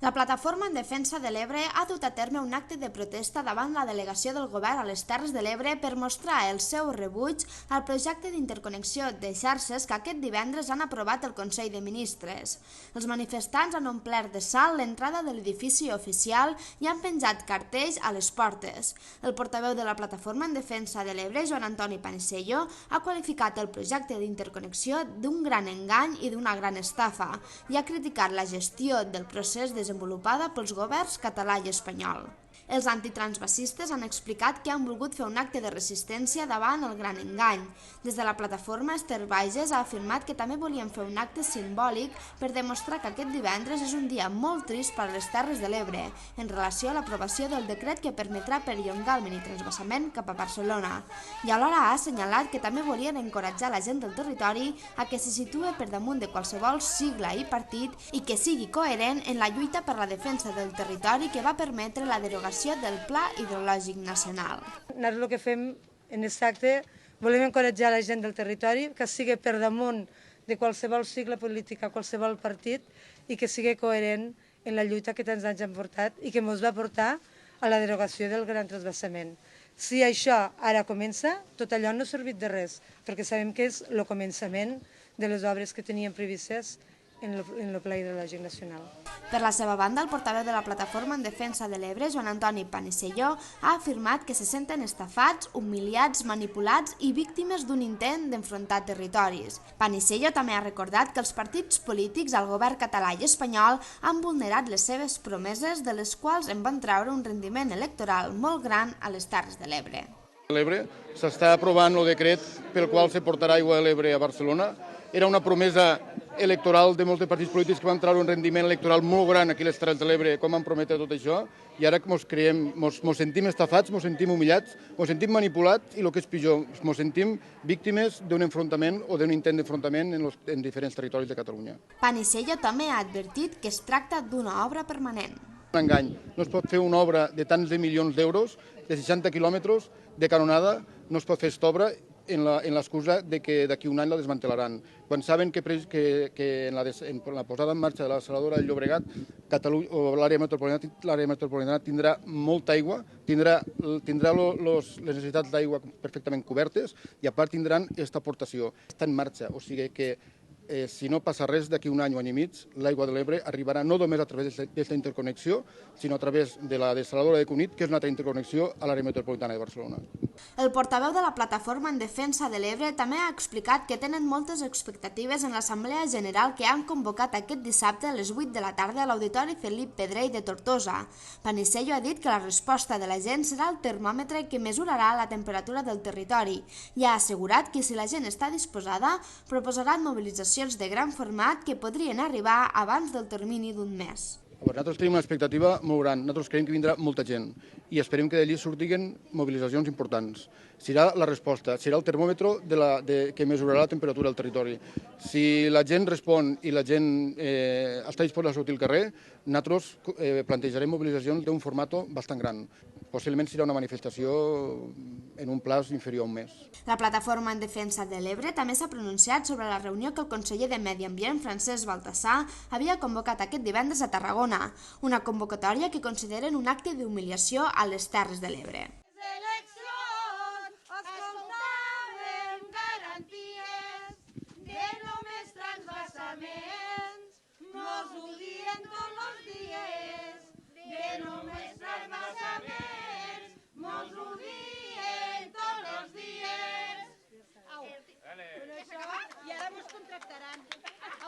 La Plataforma en Defensa de l'Ebre ha dut a terme un acte de protesta davant la delegació del govern a les Terres de l'Ebre per mostrar el seu rebuig al projecte d'interconnexió de xarxes que aquest divendres han aprovat el Consell de Ministres. Els manifestants han omplert de sal l'entrada de l'edifici oficial i han penjat cartells a les portes. El portaveu de la Plataforma en Defensa de l'Ebre, Joan Antoni Panisello, ha qualificat el projecte d'interconnexió d'un gran engany i d'una gran estafa i ha criticat la gestió del procés desenvolupada pels governs català i espanyol. Els antitransvasistes han explicat que han volgut fer un acte de resistència davant el gran engany. Des de la plataforma, Esther Bages ha afirmat que també volien fer un acte simbòlic per demostrar que aquest divendres és un dia molt trist per a les Terres de l'Ebre, en relació a l'aprovació del decret que permetrà perllongar el minitransvasament cap a Barcelona. I alhora ha assenyalat que també volien encoratjar la gent del territori a que se situe per damunt de qualsevol sigla i partit i que sigui coherent en la lluita per la defensa del territori que va permetre la derogació del Pla Hidrològic Nacional. Nosaltres el que fem en aquest acte volem encoratjar la gent del territori que sigui per damunt de qualsevol sigla política, qualsevol partit i que sigui coherent en la lluita que tants anys han portat i que ens va portar a la derogació del gran transvasament. Si això ara comença, tot allò no ha servit de res, perquè sabem que és el començament de les obres que teníem previstes en el Pla Hidrològic Nacional. Per la seva banda, el portaveu de la Plataforma en Defensa de l'Ebre, Joan Antoni Panisello, ha afirmat que se senten estafats, humiliats, manipulats i víctimes d'un intent d'enfrontar territoris. Panisello també ha recordat que els partits polítics al govern català i espanyol han vulnerat les seves promeses, de les quals en van treure un rendiment electoral molt gran a les Terres de l'Ebre. A l'Ebre s'està aprovant el decret pel qual se portarà aigua a l'Ebre a Barcelona. Era una promesa electoral de molts partits polítics que van treure un rendiment electoral molt gran aquí a les Terres de l'Ebre, com van prometre tot això, i ara ens sentim estafats, ens sentim humillats, ens sentim manipulats i el que és pitjor, ens sentim víctimes d'un enfrontament o d'un intent d'enfrontament en diferents territoris de Catalunya. Panisello també ha advertit que es tracta d'una obra permanent. Un engany. No es pot fer una obra de tants de milions d'euros, de 60 quilòmetres de canonada, no es pot fer aquesta obra en l'excusa que d'aquí un any la desmantelaran. Quan saben que en la posada en marxa de la desaladora del Llobregat, l'àrea metropolitana tindrà molta aigua, tindrà les necessitats d'aigua perfectament cobertes i a part tindran aquesta aportació. Està en marxa, o sigui que si no passa res, d'aquí un any o any i mig, l'aigua de l'Ebre arribarà no només a través d'aquesta interconnexió, sinó a través de la desaladora de Cunit, que és una altra interconnexió a l'àrea metropolitana de Barcelona. El portaveu de la Plataforma en Defensa de l'Ebre també ha explicat que tenen moltes expectatives en l'Assemblea General que han convocat aquest dissabte a les 8 de la tarda a l'Auditori Felip Pedrell de Tortosa. Panisello ha dit que la resposta de la gent serà el termòmetre que mesurarà la temperatura del territori i ha assegurat que si la gent està disposada, proposaran mobilitzacions de gran format que podrien arribar abans del termini d'un mes. Nosaltres tenim una expectativa molt gran, nosaltres creiem que vindrà molta gent i esperem que d'allí surtin mobilitzacions importants. Serà la resposta, serà el termòmetre que mesurarà la temperatura del territori. Si la gent respon i la gent està disposada a sortir al carrer, nosaltres plantejarem mobilitzacions d'un format bastant gran. Possiblement serà una manifestació en un plaç inferior a un mes. La Plataforma en Defensa de l'Ebre també s'ha pronunciat sobre la reunió que el conseller de Medi Ambient, Francesc Baltasar, havia convocat aquest divendres a Tarragona, una convocatòria que consideren un acte d'humiliació a les Terres de l'Ebre. Mos ho diem tots els dies. I ara mos contractaran.